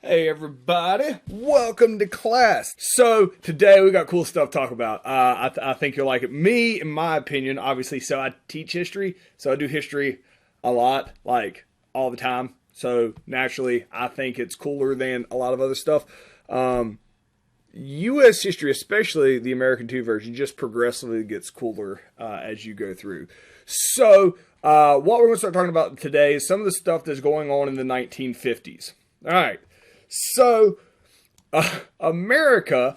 Hey everybody, welcome to class. So today we got cool stuff to talk about. I think you'll like it. Me, in my opinion, obviously, so I teach history, so I do history a lot, like all the time. So naturally, I think it's cooler than a lot of other stuff. U.S. history, especially the American II version, just progressively gets cooler as you go through. So what we're going to start talking about today is some of the stuff that's going on in the 1950s. All right. So, America,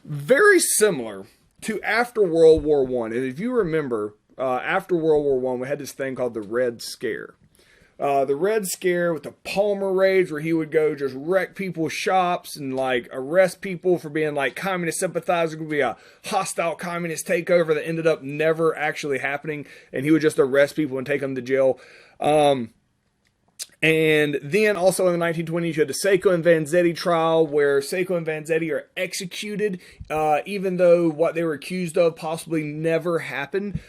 very similar to after World War I. And if you remember, after World War I, we had this thing called the Red Scare. The Red Scare with the Palmer raids, where he would go just wreck people's shops and like arrest people for being like communist sympathizers. It would be a hostile communist takeover that ended up never actually happening, and he would just arrest people and take them to jail. And then also in the 1920s, you had the Seiko and Vanzetti trial, where Seiko and Vanzetti are executed, even though what they were accused of possibly never happened.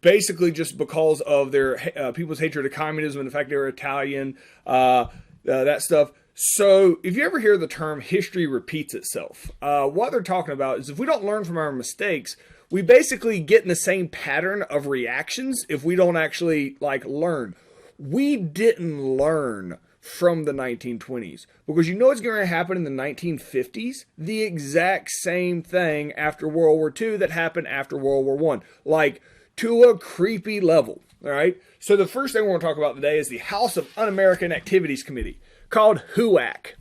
Basically just because of their people's hatred of communism and the fact they were Italian, that stuff. So if you ever hear the term history repeats itself, what they're talking about is if we don't learn from our mistakes, we basically get in the same pattern of reactions if we don't actually like learn. We didn't learn from the 1920s because you know what's going to happen in the 1950s? The exact same thing after World War II that happened after World War I, like to a creepy level. All right. So the first thing we're going to talk about today is the House of Un-American Activities Committee, called HUAC.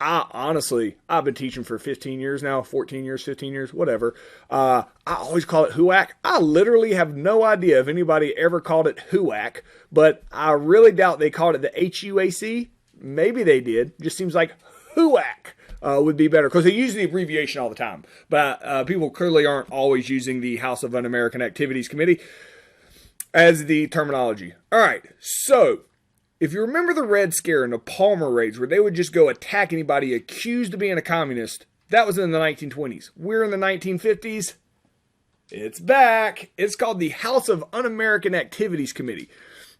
I've been teaching for 15 years now, 14 years, 15 years, whatever. I always call it HUAC. I literally have no idea if anybody ever called it HUAC, but I really doubt they called it the HUAC. Maybe they did. Just seems like HUAC would be better because they use the abbreviation all the time. But people clearly aren't always using the House of Un-American Activities Committee as the terminology. All right, so if you remember the Red Scare and the Palmer raids, where they would just go attack anybody accused of being a communist, that was in the 1920s. We're in the 1950s. It's back. It's called the House of Un-American Activities Committee.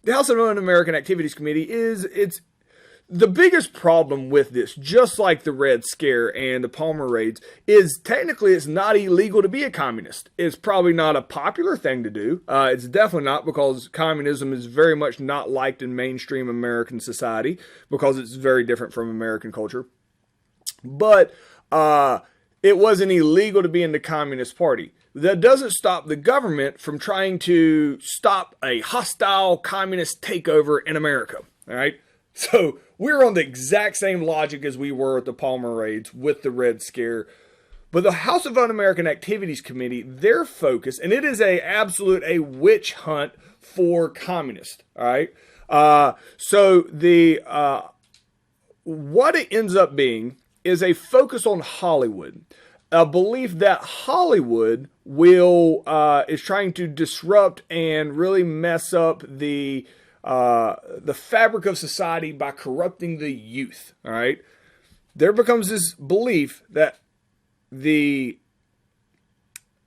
The House of Un-American Activities Committee it's the biggest problem with this, just like the Red Scare and the Palmer raids, is technically it's not illegal to be a communist. It's probably not a popular thing to do. It's definitely not, because communism is very much not liked in mainstream American society because it's very different from American culture. But it wasn't illegal to be in the Communist Party. That doesn't stop the government from trying to stop a hostile communist takeover in America. All right. So we're on the exact same logic as we were at the Palmer raids with the Red Scare. But the House of Un-American Activities Committee, their focus, and it is a witch hunt for communists. All right. So what it ends up being is a focus on Hollywood, a belief that Hollywood is trying to disrupt and really mess up the fabric of society by corrupting the youth. All right. There becomes this belief that there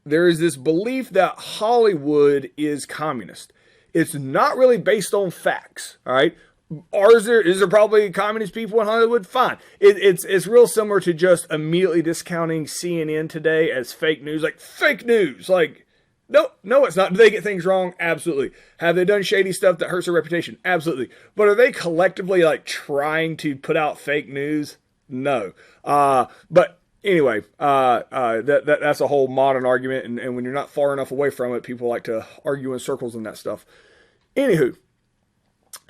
is this belief that Hollywood is communist. It's not really based on facts. All right. Is there probably communist people in Hollywood? Fine. It's real similar to just immediately discounting CNN today as fake news. Like, fake news. Like, no, it's not. Do they get things wrong? Absolutely. Have they done shady stuff that hurts their reputation? Absolutely. But are they collectively like trying to put out fake news? No. But anyway, that's a whole modern argument. And when you're not far enough away from it, people like to argue in circles and that stuff. Anywho.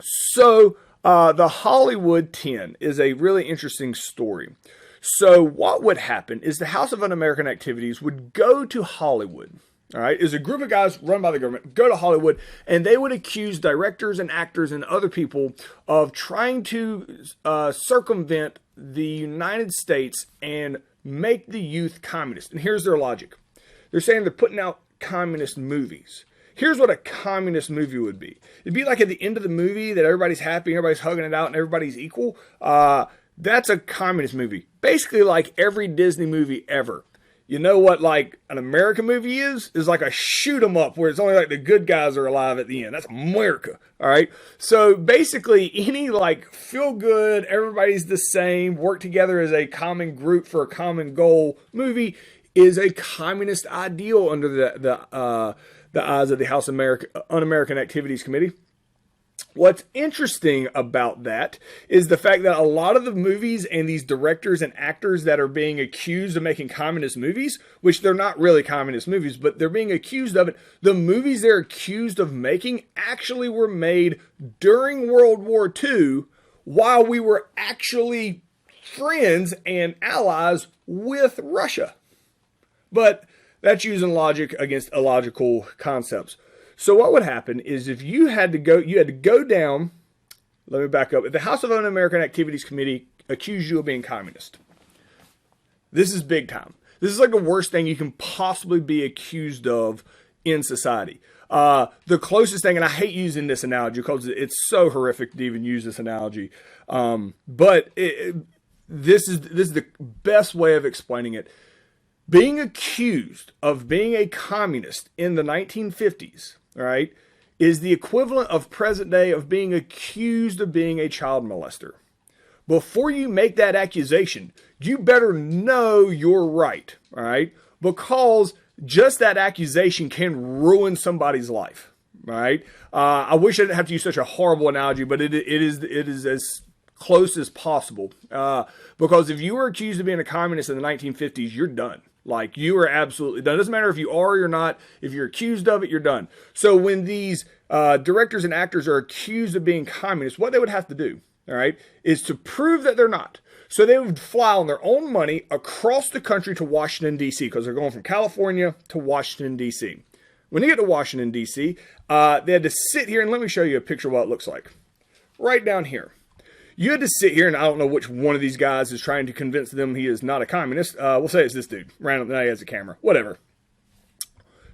So the Hollywood 10 is a really interesting story. So what would happen is the House of Un-American Activities would go to Hollywood. All right, is a group of guys run by the government, go to Hollywood, and they would accuse directors and actors and other people of trying to circumvent the United States and make the youth communist. And here's their logic. They're saying they're putting out communist movies. Here's what a communist movie would be. It'd be like at the end of the movie that everybody's happy, everybody's hugging it out, and everybody's equal. That's a communist movie. Basically like every Disney movie ever. you know what like an American movie is like a shoot 'em up where it's only like the good guys are alive at the end. That's America. All right. So basically any like feel good, everybody's the same, work together as a common group for a common goal movie is a communist ideal under the eyes of the House Un-American Activities Committee. What's interesting about that is the fact that a lot of the movies and these directors and actors that are being accused of making communist movies, which they're not really communist movies, but they're being accused of it, the movies they're accused of making actually were made during World War II while we were actually friends and allies with Russia. But that's using logic against illogical concepts. So what would happen is if you had to go down, let me back up. If the House of Un-American Activities Committee accused you of being communist, this is big time. This is like the worst thing you can possibly be accused of in society. The closest thing, and I hate using this analogy because it's so horrific to even use this analogy, but this is the best way of explaining it. Being accused of being a communist in the 1950s, all right, is the equivalent of present day of being accused of being a child molester. Before you make that accusation, you better know you're right, all right, because just that accusation can ruin somebody's life, all right. I wish I didn't have to use such a horrible analogy, but it is as close as possible, because if you were accused of being a communist in the 1950s, you're done. Like, you are absolutely done. It doesn't matter if you are or you're not. If you're accused of it, you're done. So when these directors and actors are accused of being communists, what they would have to do, all right, is to prove that they're not. So they would fly on their own money across the country to Washington, D.C., because they're going from California to Washington, D.C. When they get to Washington, D.C., they had to sit here, and let me show you a picture of what it looks like. Right down here. You had to sit here, and I don't know which one of these guys is trying to convince them he is not a communist. We'll say it's this dude. Random, now he has a camera. Whatever.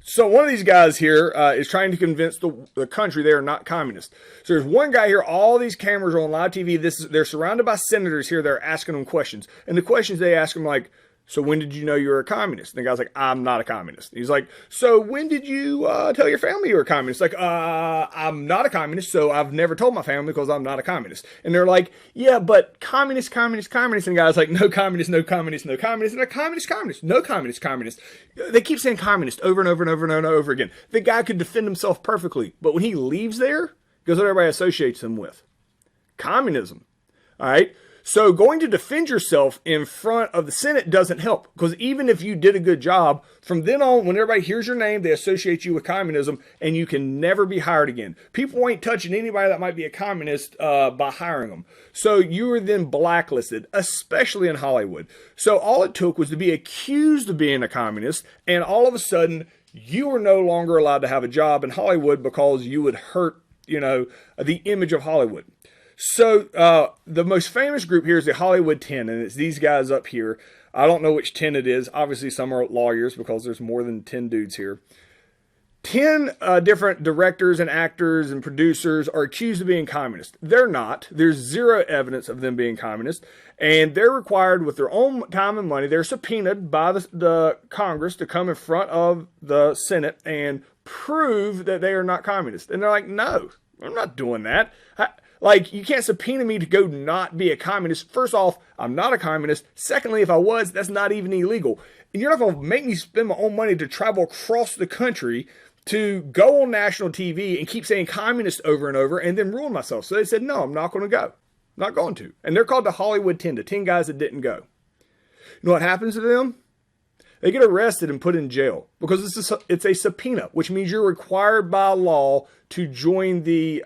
So one of these guys here is trying to convince the country they are not communist. So there's one guy here. All these cameras are on live TV. They're surrounded by senators here. They're asking them questions. And the questions they ask them like, so when did you know you were a communist? And the guy's like, I'm not a communist. He's like, so when did you tell your family you were a communist? Like, I'm not a communist, so I've never told my family because I'm not a communist. And they're like, yeah, but communist, communist, communist. And the guy's like, no communist, no communist, no communist. And a communist, communist, no communist, communist. They keep saying communist over and over and over and over again. The guy could defend himself perfectly. But when he leaves there, guess what everybody associates him with? Communism. All right? So going to defend yourself in front of the Senate doesn't help, because even if you did a good job, from then on, when everybody hears your name, they associate you with communism, and you can never be hired again. People ain't touching anybody that might be a communist by hiring them. So you were then blacklisted, especially in Hollywood. So all it took was to be accused of being a communist, and all of a sudden, you were no longer allowed to have a job in Hollywood because you would hurt, the image of Hollywood. So the most famous group here is the Hollywood 10, and it's these guys up here. I don't know which 10 it is. Obviously, some are lawyers because there's more than 10 dudes here. 10 different directors and actors and producers are accused of being communist. They're not. There's zero evidence of them being communist, and they're required with their own time and money. They're subpoenaed by the Congress to come in front of the Senate and prove that they are not communist. And they're like, no, I'm not doing that. Like, you can't subpoena me to go not be a communist. First off, I'm not a communist. Secondly, if I was, that's not even illegal. And you're not going to make me spend my own money to travel across the country to go on national TV and keep saying communist over and over and then ruin myself. So they said, no, I'm not going to go. I'm not going to. And they're called the Hollywood 10, the 10 guys that didn't go. You know what happens to them? They get arrested and put in jail because it's a subpoena, which means you're required by law to join the...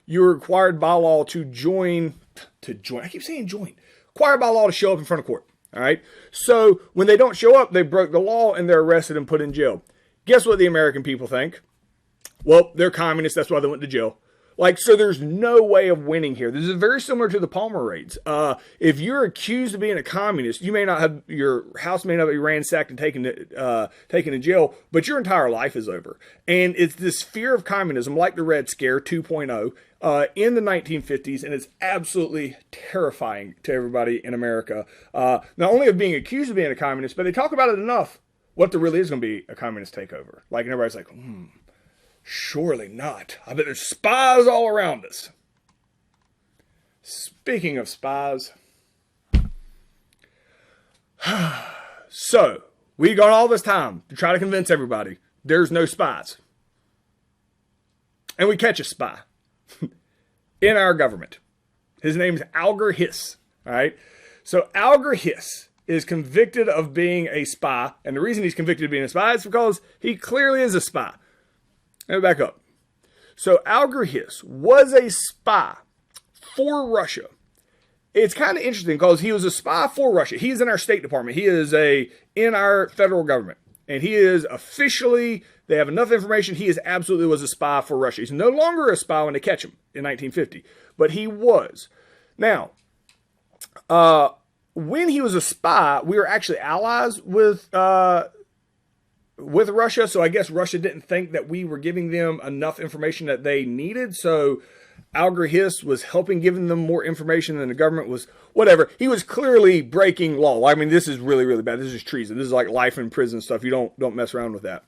you're required by law to join. I keep saying join. Required by law to show up in front of court. All right. So when they don't show up, they broke the law and they're arrested and put in jail. Guess what the American people think? Well, they're communists. That's why they went to jail. Like, so there's no way of winning here. This is very similar to the Palmer raids. If you're accused of being a communist, you may not have, your house may not be ransacked and taken to jail, but your entire life is over. And it's this fear of communism, like the Red Scare 2.0, in the 1950s, and it's absolutely terrifying to everybody in America. Not only of being accused of being a communist, but they talk about it enough what there really is going to be a communist takeover. Like, and everybody's like, surely not. I bet there's spies all around us. Speaking of spies, so we got all this time to try to convince everybody there's no spies. And we catch a spy in our government. His name's Alger Hiss. All right. So Alger Hiss is convicted of being a spy. And the reason he's convicted of being a spy is because he clearly is a spy. Let me back up. So Alger Hiss was a spy for Russia. It's kind of interesting because he was a spy for Russia. He's in our State Department. He is in our federal government. And he is officially, they have enough information, he is absolutely was a spy for Russia. He's no longer a spy when they catch him in 1950. But he was. Now, when he was a spy, we were actually allies with Russia. So I guess Russia didn't think that we were giving them enough information that they needed. So Alger Hiss was helping giving them more information than the government was, whatever. He was clearly breaking law. I mean, this is really, really bad. This is treason. This is like life in prison stuff. You don't mess around with that.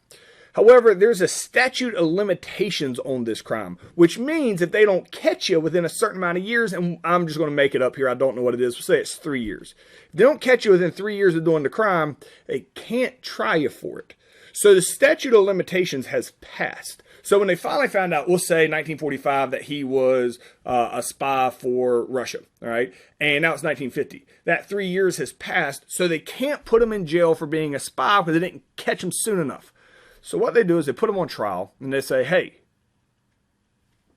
However, there's a statute of limitations on this crime, which means if they don't catch you within a certain amount of years, and I'm just going to make it up here, I don't know what it is, we'll say it's 3 years. If they don't catch you within 3 years of doing the crime, they can't try you for it. So the statute of limitations has passed. So when they finally found out, we'll say 1945, that he was a spy for Russia, all right? And now it's 1950. That 3 years has passed, so they can't put him in jail for being a spy because they didn't catch him soon enough. So what they do is they put him on trial, and they say, hey,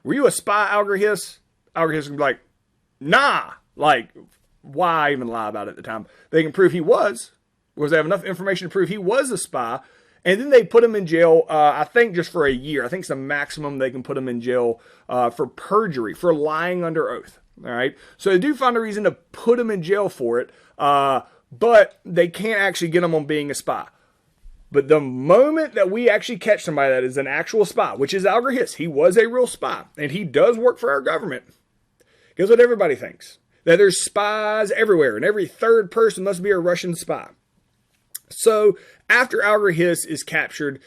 were you a spy, Alger Hiss? Alger Hiss can be like, nah. Like, why even lie about it at the time? They can prove he was, because they have enough information to prove he was a spy. And then they put him in jail, I think just for a year. I think it's the maximum they can put him in jail for perjury, for lying under oath. All right. So they do find a reason to put him in jail for it, but they can't actually get him on being a spy. But the moment that we actually catch somebody that is an actual spy, which is Alger Hiss, he was a real spy, and he does work for our government. Guess what everybody thinks? That there's spies everywhere, and every third person must be a Russian spy. So after Alger Hiss is captured,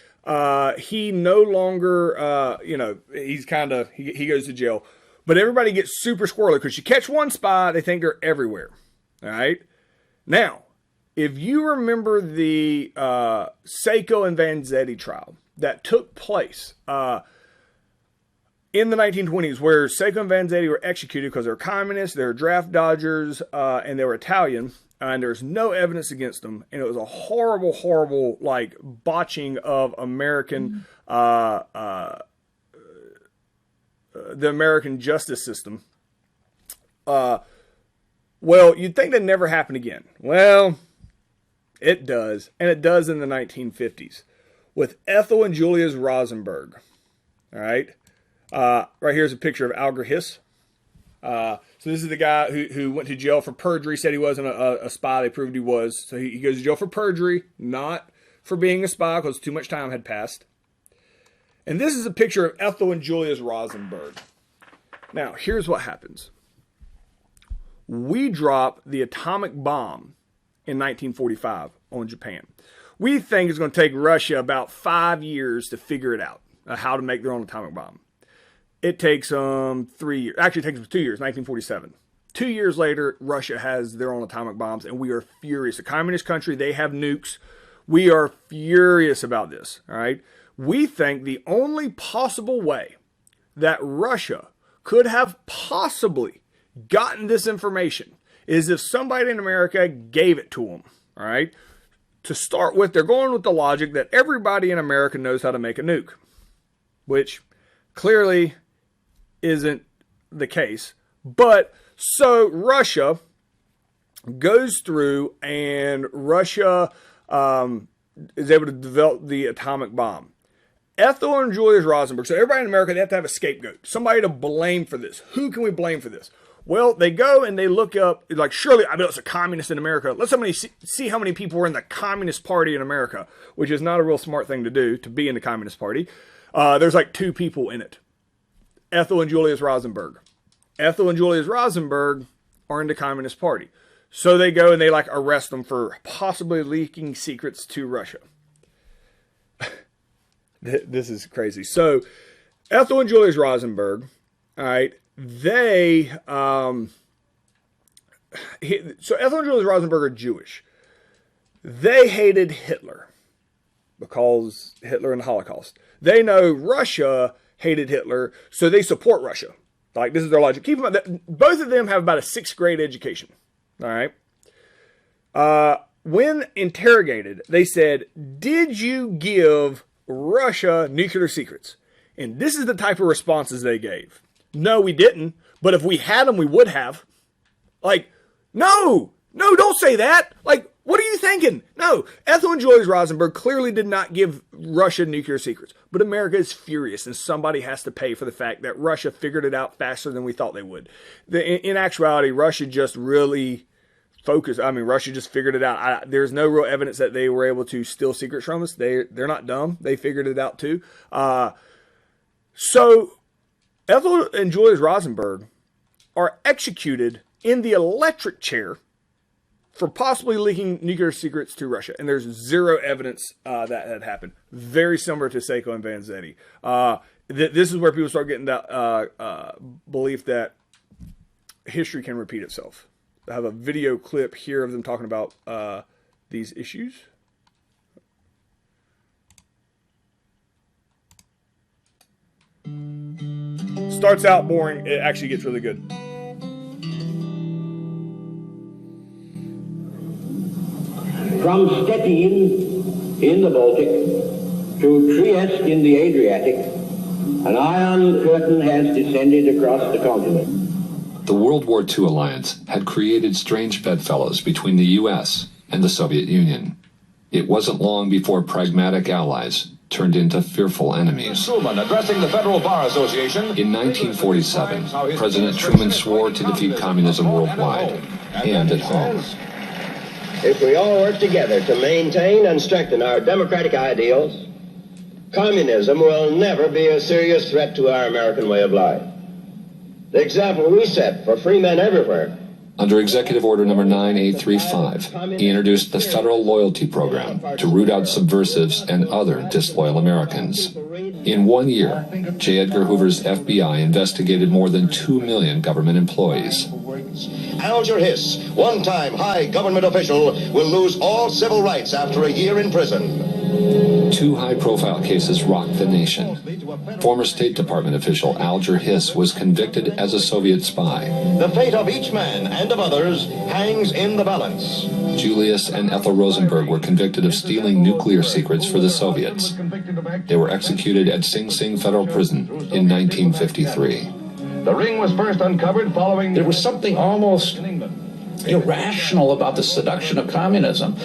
he no longer, he goes to jail. But everybody gets super squirrely because you catch one spy, they think they're everywhere. All right. Now, if you remember the Seiko and Vanzetti trial that took place in the 1920s, where Seiko and Vanzetti were executed because they're communists, they're draft dodgers, and they were Italian. And there's no evidence against them. And it was a horrible, horrible, like, botching of American, the American justice system. Well, you'd think that'd never happen again. Well, it does. And it does in the 1950s with Ethel and Julius Rosenberg. All right. Right here's a picture of Alger Hiss. So this is the guy who went to jail for perjury, said he wasn't a spy. They proved he was. So he goes to jail for perjury, not for being a spy because too much time had passed. And this is a picture of Ethel and Julius Rosenberg. Now, here's what happens. We drop the atomic bomb in 1945 on Japan. We think it's going to take Russia about 5 years to figure it out, how to make their own atomic bomb. It takes 3 years. Actually, it takes them 2 years, 1947. 2 years later, Russia has their own atomic bombs, and we are furious. A communist country, they have nukes. We are furious about this, all right? We think the only possible way that Russia could have possibly gotten this information is if somebody in America gave it to them, all right? To start with, they're going with the logic that everybody in America knows how to make a nuke, which clearly isn't the case. But so Russia goes through and Russia is able to develop the atomic bomb. Ethel and Julius Rosenberg. So everybody in America, they have to have a scapegoat. Somebody to blame for this. Who can we blame for this? Well, they go and they look up, like, surely, I know it's a communist in America. Let's see how many people were in the Communist Party in America, which is not a real smart thing to do, to be in the Communist Party. There's like 2 people in it. Ethel and Julius Rosenberg. Ethel and Julius Rosenberg are in the Communist Party. So they go and they like arrest them for possibly leaking secrets to Russia. This is crazy. So Ethel and Julius Rosenberg, all right, they, so Ethel and Julius Rosenberg are Jewish. They hated Hitler because Hitler and the Holocaust. They know Russia hated Hitler, so they support Russia. Like, this is their logic. Keep in mind that both of them have about a 6th grade education. All right. When interrogated, they said, "Did you give Russia nuclear secrets?" And this is the type of responses they gave. "No, we didn't. But if we had them, we would have." Like, no, don't say that. Like, what are you thinking? No, Ethel and Julius Rosenberg clearly did not give Russia nuclear secrets. But America is furious, and somebody has to pay for the fact that Russia figured it out faster than we thought they would. In actuality, Russia just really focused. I mean, Russia just figured it out. There's no real evidence that they were able to steal secrets from us. They're not dumb. They figured it out too. So Ethel and Julius Rosenberg are executed in the electric chair for possibly leaking nuclear secrets to Russia. And there's zero evidence that had happened. Very similar to Seiko and Vanzetti. This is where people start getting that belief that history can repeat itself. I have a video clip here of them talking about these issues. Starts out boring. It actually gets really good. From Stettin in the Baltic to Trieste in the Adriatic, an iron curtain has descended across the continent. The World War II alliance had created strange bedfellows between the U.S. and the Soviet Union. It wasn't long before pragmatic allies turned into fearful enemies. Truman addressing the Federal Bar Association. In 1947, President Truman swore to defeat communism worldwide and at home. If we all work together to maintain and strengthen our democratic ideals, communism will never be a serious threat to our American way of life. The example we set for free men everywhere. Under Executive Order Number 9835, he introduced the Federal Loyalty Program to root out subversives and other disloyal Americans. In 1 year, J. Edgar Hoover's FBI investigated more than 2 million government employees. Alger Hiss, one-time high government official, will lose all civil rights after a year in prison. 2 high-profile cases rocked the nation. Former State Department official Alger Hiss was convicted as a Soviet spy. The fate of each man and of others hangs in the balance. Julius and Ethel Rosenberg were convicted of stealing nuclear secrets for the Soviets. They were executed at Sing Sing Federal Prison in 1953. The ring was first uncovered following... There was something almost irrational about the seduction of communism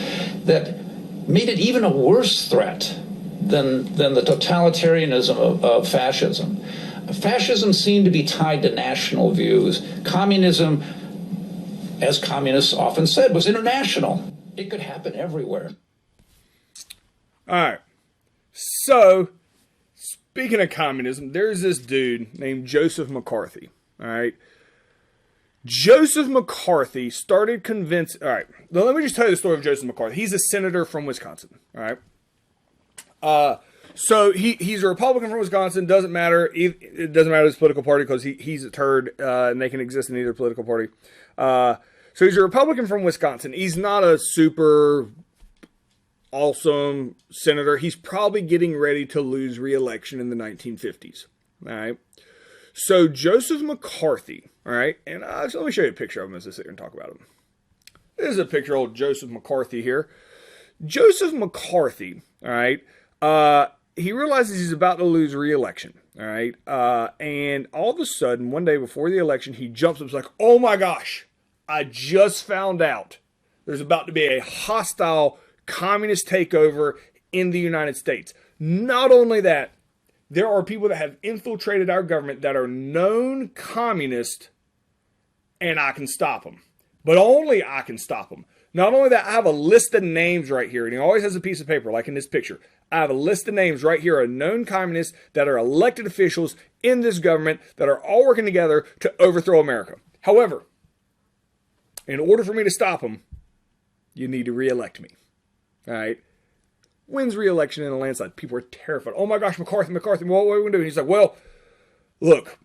that made it even a worse threat than the totalitarianism of fascism. Fascism seemed to be tied to national views. Communism, as communists often said, was international. It could happen everywhere. All right. So, speaking of communism, there's this dude named Joseph McCarthy. All right. Joseph McCarthy started convincing... All right. Now, let me just tell you the story of Joseph McCarthy. He's a senator from Wisconsin. All right. So he's a Republican from Wisconsin. Doesn't matter. It doesn't matter his political party because he's a turd and they can exist in either political party. So he's a Republican from Wisconsin. He's not a super awesome senator. He's probably getting ready to lose re-election in the 1950s. All right. So Joseph McCarthy. All right. And so let me show you a picture of him as I sit here and talk about him. This is a picture of old Joseph McCarthy here. Joseph McCarthy. All right. He realizes he's about to lose re-election, all right? And all of a sudden, one day before the election, he jumps up and is like, oh my gosh, I just found out there's about to be a hostile communist takeover in the United States. Not only that, there are people that have infiltrated our government that are known communist, and I can stop them. But only I can stop them. Not only that, I have a list of names right here, and he always has a piece of paper, like in this picture. I have a list of names right here of known communists that are elected officials in this government that are all working together to overthrow America. However, in order for me to stop them, you need to re-elect me. All right? Wins re-election in a landslide. People are terrified. Oh my gosh, McCarthy, what are we going to do? And he's like, well, look,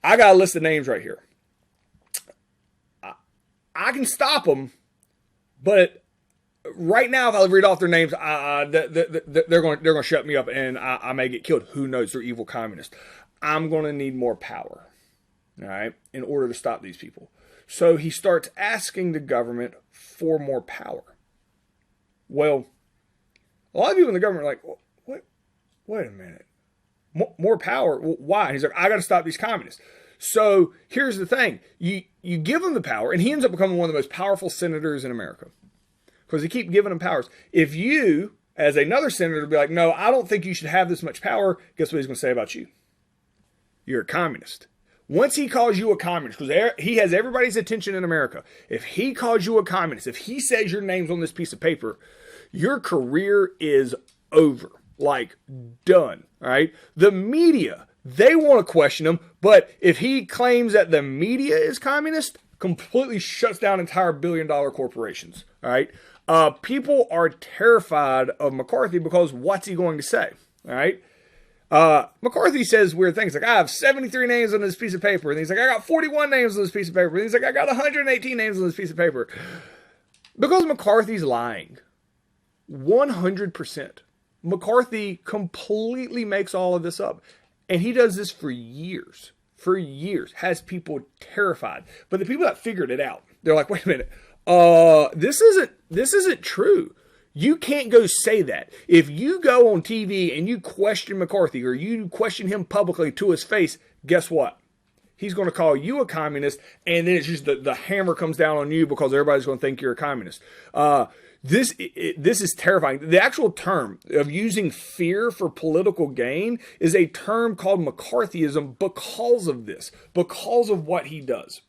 I got a list of names right here. I can stop them, but right now, if I read off their names, they're going to shut me up, and I may get killed. Who knows? They're evil communists. I'm going to need more power, all right, in order to stop these people. So he starts asking the government for more power. Well, a lot of people in the government are like, wait a minute. More power? Why? And he's like, I got to stop these communists. So here's the thing. You give him the power, and he ends up becoming one of the most powerful senators in America. Because he keep giving him powers. If you, as another senator, be like, no, I don't think you should have this much power, guess what he's going to say about you? You're a communist. Once he calls you a communist, because he has everybody's attention in America, if he calls you a communist, if he says your name's on this piece of paper, your career is over. Like, done. All right? The media, they want to question him, but if he claims that the media is communist, completely shuts down entire billion-dollar corporations. All right? People are terrified of McCarthy because what's he going to say? All right? McCarthy says weird things like, I have 73 names on this piece of paper. And he's like, I got 41 names on this piece of paper. And he's like, I got 118 names on this piece of paper. Because McCarthy's lying. 100%. McCarthy completely makes all of this up. And he does this for years. For years. Has people terrified. But the people that figured it out, they're like, wait a minute. This isn't true. You can't go say that. If you go on TV and you question McCarthy or you question him publicly to his face, guess what? He's going to call you a communist, and then it's just the hammer comes down on you because everybody's going to think you're a communist. This is terrifying. The actual term of using fear for political gain is a term called McCarthyism because of this, because of what he does.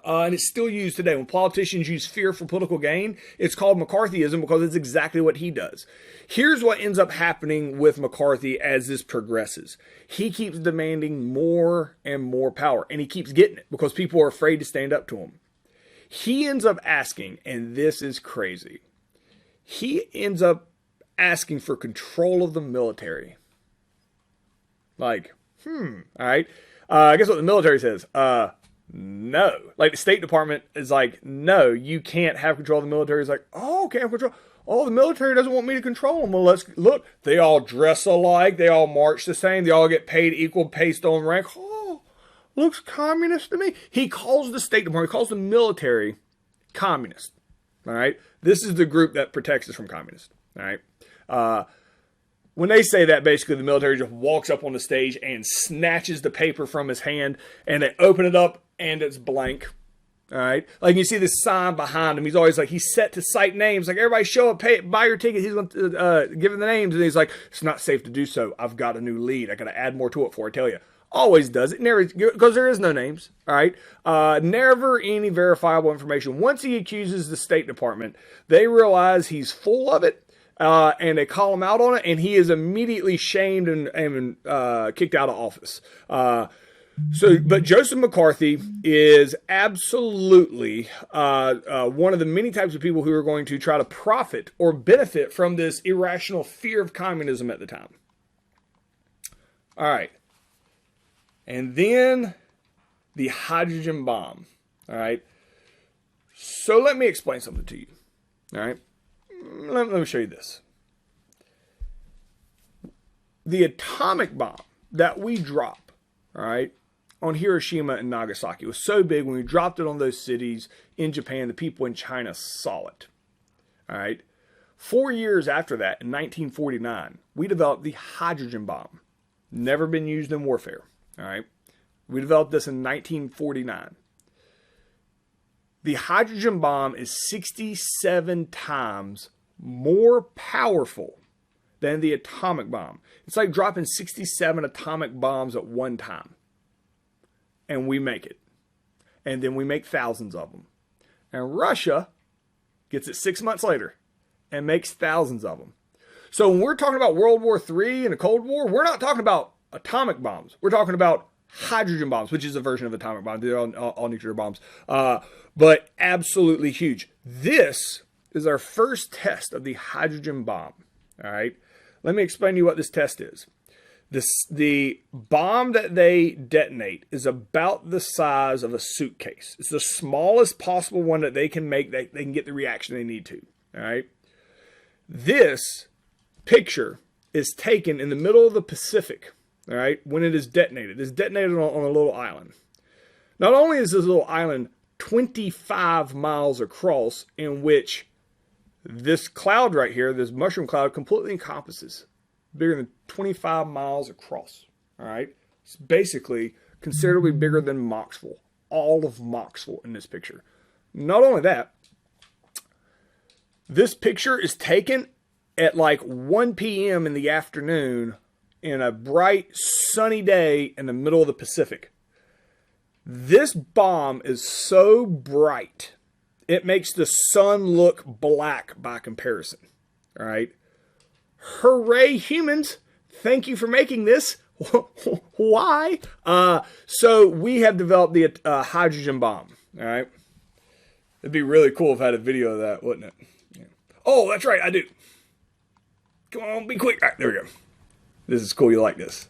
And it's still used today. When politicians use fear for political gain, it's called McCarthyism because it's exactly what he does. Here's what ends up happening with McCarthy as this progresses. He keeps demanding more and more power, and he keeps getting it because people are afraid to stand up to him. He ends up asking, and this is crazy, he ends up asking for control of the military. Like, all right. Guess what the military says? No. Like the State Department is like, no, you can't have control of the military. It's like, oh, can't have control. Oh, the military doesn't want me to control them. Well, let's look. They all dress alike. They all march the same. They all get paid equal based on rank. Oh, looks communist to me. He calls the State Department, he calls the military communist. All right. This is the group that protects us from communists. All right. When they say that, basically the military just walks up on the stage and snatches the paper from his hand, and they open it up and it's blank. All right. Like you see this sign behind him. He's always like, he's set to cite names. Like, everybody show up, buy your ticket. He's going to give him the names. And he's like, it's not safe to do so. I've got a new lead. I got to add more to it before I tell you. Always does it. Never, because there is no names. All right. Never any verifiable information. Once he accuses the State Department, they realize he's full of it. And they call him out on it, and he is immediately shamed and kicked out of office. But Joseph McCarthy is absolutely one of the many types of people who are going to try to profit or benefit from this irrational fear of communism at the time. All right. And then the hydrogen bomb. All right. So let me explain something to you. All right. Let me show you this. The atomic bomb that we drop, all right, on Hiroshima and Nagasaki was so big when we dropped it on those cities in Japan, the people in China saw it. All right. 4 years after that, in 1949, we developed the hydrogen bomb. Never been used in warfare. All right. We developed this in 1949. The hydrogen bomb is 67 times more powerful than the atomic bomb. It's like dropping 67 atomic bombs at one time. And we make it. And then we make thousands of them. And Russia gets it 6 months later, and makes thousands of them. So when we're talking about World War III and the Cold War, we're not talking about atomic bombs. We're talking about hydrogen bombs, which is a version of atomic bombs. They're all nuclear bombs. But absolutely huge. This is our first test of the hydrogen bomb. All right. Let me explain to you what this test is. The bomb that they detonate is about the size of a suitcase. It's the smallest possible one that they can make, that they can get the reaction they need to. All right. This picture is taken in the middle of the Pacific. All right. When it is detonated, it's detonated on a little island. Not only is this little island 25 miles across, in which this cloud right here, this mushroom cloud, completely encompasses, bigger than 25 miles across. All right. It's basically considerably bigger than Moxville. All of Moxville in this picture. Not only that, this picture is taken at like 1 p.m. in the afternoon in a bright, sunny day in the middle of the Pacific. This bomb is so bright, it makes the sun look black by comparison. All right. Hooray, humans. Thank you for making this. Why? So we have developed the hydrogen bomb. All right. It'd be really cool if I had a video of that, wouldn't it? Yeah. Oh, that's right. I do. Come on, be quick. All right, there we go. This is cool. You like this.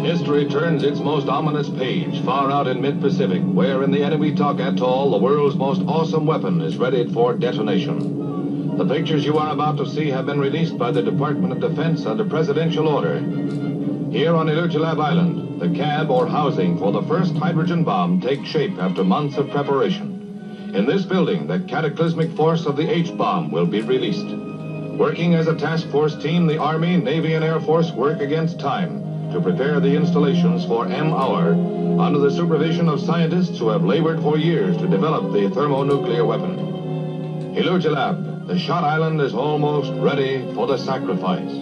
History turns its most ominous page far out in mid-Pacific, where in the Eniwetok Atoll, the world's most awesome weapon is readied for detonation. The pictures you are about to see have been released by the Department of Defense under presidential order. Here on Illujalab Island, the cab or housing for the first hydrogen bomb takes shape after months of preparation. In this building, the cataclysmic force of the H-bomb will be released. Working as a task force team, the Army, Navy, and Air Force work against time to prepare the installations for M-hour under the supervision of scientists who have labored for years to develop the thermonuclear weapon. Illujalab, the shot island is almost ready for the sacrifice.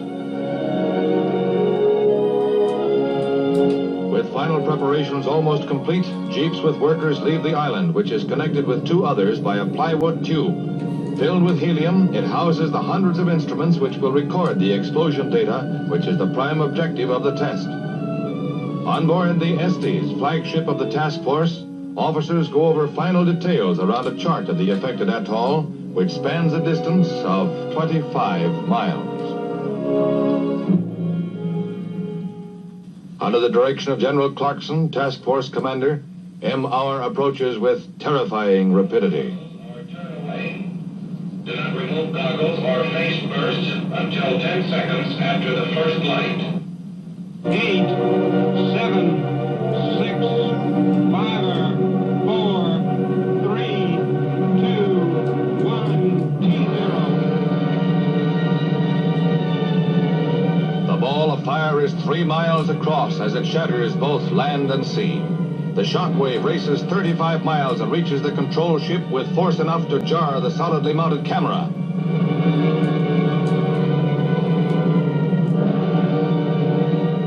With final preparations almost complete, jeeps with workers leave the island, which is connected with two others by a plywood tube. Filled with helium, it houses the hundreds of instruments which will record the explosion data, which is the prime objective of the test. On board the Estes, flagship of the task force, officers go over final details around a chart of the affected atoll, which spans a distance of 25 miles. Under the direction of General Clarkson, task force commander, M-hour approaches with terrifying rapidity. Do not remove goggles or face bursts until 10 seconds after the first light. 8, 7, 6, 5, 4, 3, 2, 1, T0. The ball of fire is 3 miles across as it shatters both land and sea. The shockwave races 35 miles and reaches the control ship with force enough to jar the solidly mounted camera.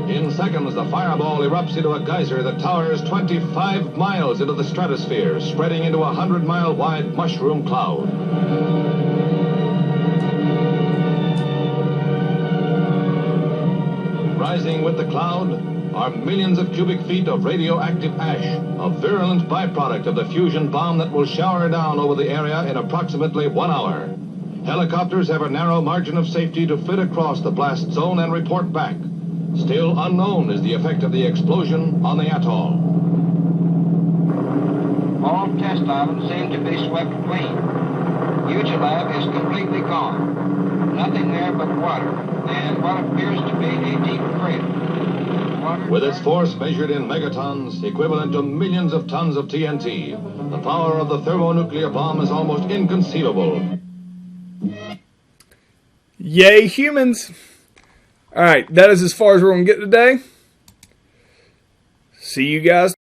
In seconds, the fireball erupts into a geyser that towers 25 miles into the stratosphere, spreading into a 100-mile wide mushroom cloud. Rising with the cloud are millions of cubic feet of radioactive ash, a virulent byproduct of the fusion bomb that will shower down over the area in approximately 1 hour. Helicopters have a narrow margin of safety to flit across the blast zone and report back. Still unknown is the effect of the explosion on the atoll. All test islands seem to be swept clean. Illujalab is completely gone. Nothing there but water, and what appears to be a deep crater. With its force measured in megatons, equivalent to millions of tons of TNT, the power of the thermonuclear bomb is almost inconceivable. Yay, humans. All right, that is as far as we're going to get today. See you guys.